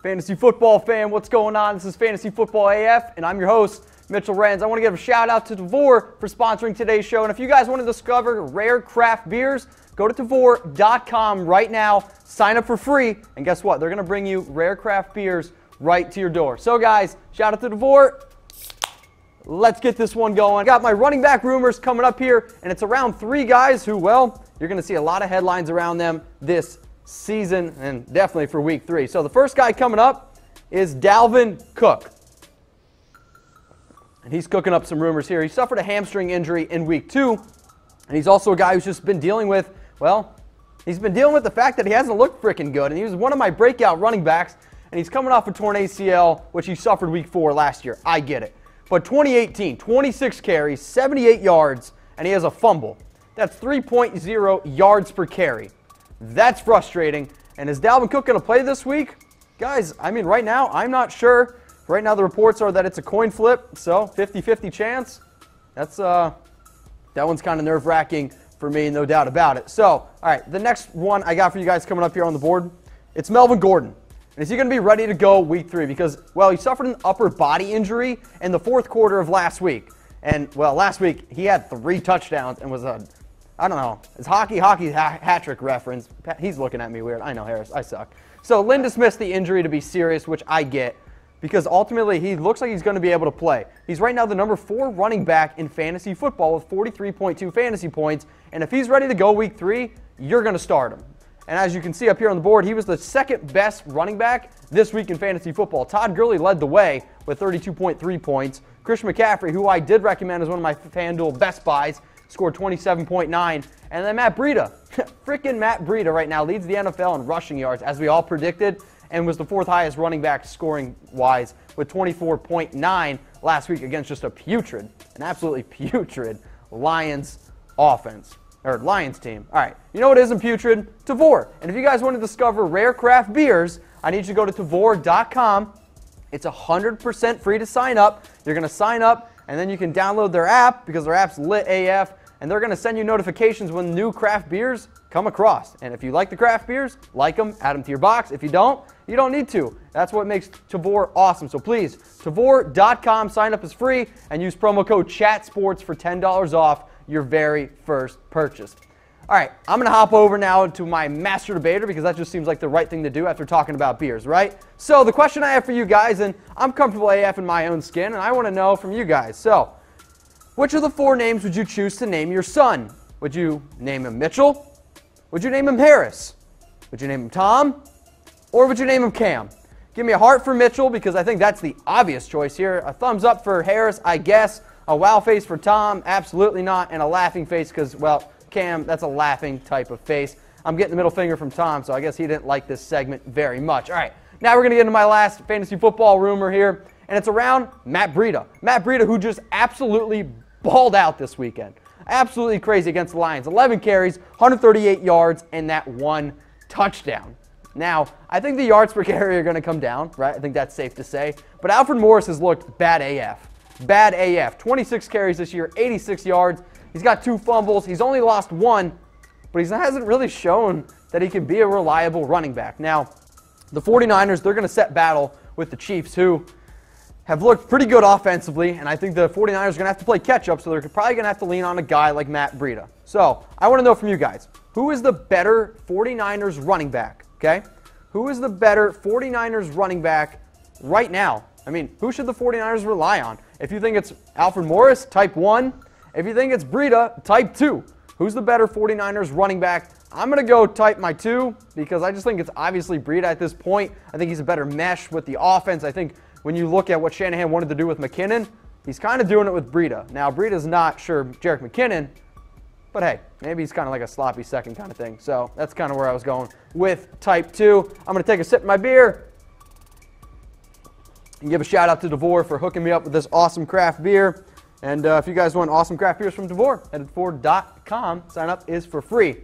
Fantasy football fan, what's going on? This is Fantasy Football AF, and I'm your host, Mitchell Renz. I want to give a shout out to Tavour for sponsoring today's show. And if you guys want to discover rare craft beers, go to Tavour.com right now, sign up for free, and guess what? They're going to bring you rare craft beers right to your door. So guys, shout out to Tavour. Let's get this one going. I got my running back rumors coming up here, and it's around three guys who, well, you're going to see a lot of headlines around them this season and definitely for week 3. So the first guy coming up is Dalvin Cook. And he's cooking up some rumors here. He suffered a hamstring injury in week 2, and he's also a guy who's just been dealing with, well, he's been dealing with the fact that he hasn't looked freaking good, and he was one of my breakout running backs, and he's coming off a torn ACL, which he suffered week 4 last year. I get it. But 2018, 26 carries, 78 yards, and he has a fumble. That's 3.0 yards per carry. That's frustrating. And is Dalvin Cook going to play this week? Guys, I mean, right now, I'm not sure. Right now, the reports are that it's a coin flip, so 50-50 chance. That one's kind of nerve-wracking for me, no doubt about it. So, all right, the next one I got for you guys coming up here on the board, it's Melvin Gordon. And is he going to be ready to go week 3? Because, well, he suffered an upper body injury in the 4th quarter of last week. And, well, last week he had 3 touchdowns and was a, I don't know, it's hockey hat trick reference. He's looking at me weird. I know, Harris, I suck. So Lynn dismissed the injury to be serious, which I get, because ultimately he looks like he's going to be able to play. He's right now the number 4 running back in fantasy football with 43.2 fantasy points. And if he's ready to go week 3, you're going to start him. And as you can see up here on the board, he was the 2nd best running back this week in fantasy football. Todd Gurley led the way with 32.3 points. Christian McCaffrey, who I did recommend as one of my FanDuel best buys, scored 27.9. And then Matt Breida, freaking Matt Breida right now leads the NFL in rushing yards, as we all predicted, and was the 4th highest running back scoring-wise with 24.9 last week against just an absolutely putrid Lions offense. Or Lions team. All right, you know what isn't putrid? Tavour. And if you guys want to discover rare craft beers, I need you to go to Tavour.com. It's 100% free to sign up. You're going to sign up, and then you can download their app because their app's lit AF, and they're going to send you notifications when new craft beers come across. And if you like the craft beers, like them, add them to your box. If you don't need to. That's what makes Tavour awesome. So please, Tavour.com, sign up is free, and use promo code CHATSPORTS for $10 off your very first purchase. All right, I'm going to hop over now to my master debater because that just seems like the right thing to do after talking about beers, right? So the question I have for you guys, and I'm comfortable AF in my own skin, and I want to know from you guys. So, which of the 4 names would you choose to name your son? Would you name him Mitchell? Would you name him Harris? Would you name him Tom? Or would you name him Cam? Give me a heart for Mitchell because I think that's the obvious choice here. A thumbs up for Harris, I guess. A wow face for Tom, absolutely not, and a laughing face because, well, Cam, that's a laughing type of face. I'm getting the middle finger from Tom, so I guess he didn't like this segment very much. All right, now we're going to get into my last fantasy football rumor here, and it's around Matt Breida. Matt Breida, who just absolutely balled out this weekend. Absolutely crazy against the Lions. 11 carries, 138 yards, and that 1 touchdown. Now, I think the yards per carry are going to come down, right? I think that's safe to say. But Alfred Morris has looked bad AF. Bad AF. 26 carries this year, 86 yards. He's got 2 fumbles. He's only lost 1, but he hasn't really shown that he can be a reliable running back. Now, the 49ers, they're going to set battle with the Chiefs, who have looked pretty good offensively, and I think the 49ers are going to have to play catch-up, so they're probably going to have to lean on a guy like Matt Breida. So, I want to know from you guys, who is the better 49ers running back, okay? Who is the better 49ers running back right now? I mean, who should the 49ers rely on? If you think it's Alfred Morris, type 1. If you think it's Breida, type 2. Who's the better 49ers running back? I'm going to go type my 2 because I just think it's obviously Breida at this point. I think he's a better mesh with the offense. I think when you look at what Shanahan wanted to do with McKinnon, he's kind of doing it with Breida. Now, Breida's not sure Jerick McKinnon, but hey, maybe he's kind of like a sloppy second kind of thing. So that's kind of where I was going with type 2. I'm going to take a sip of my beer and give a shout out to Tavour for hooking me up with this awesome craft beer. And if you guys want awesome craft beers from Tavour, head to Tavour.com. Sign up is for free.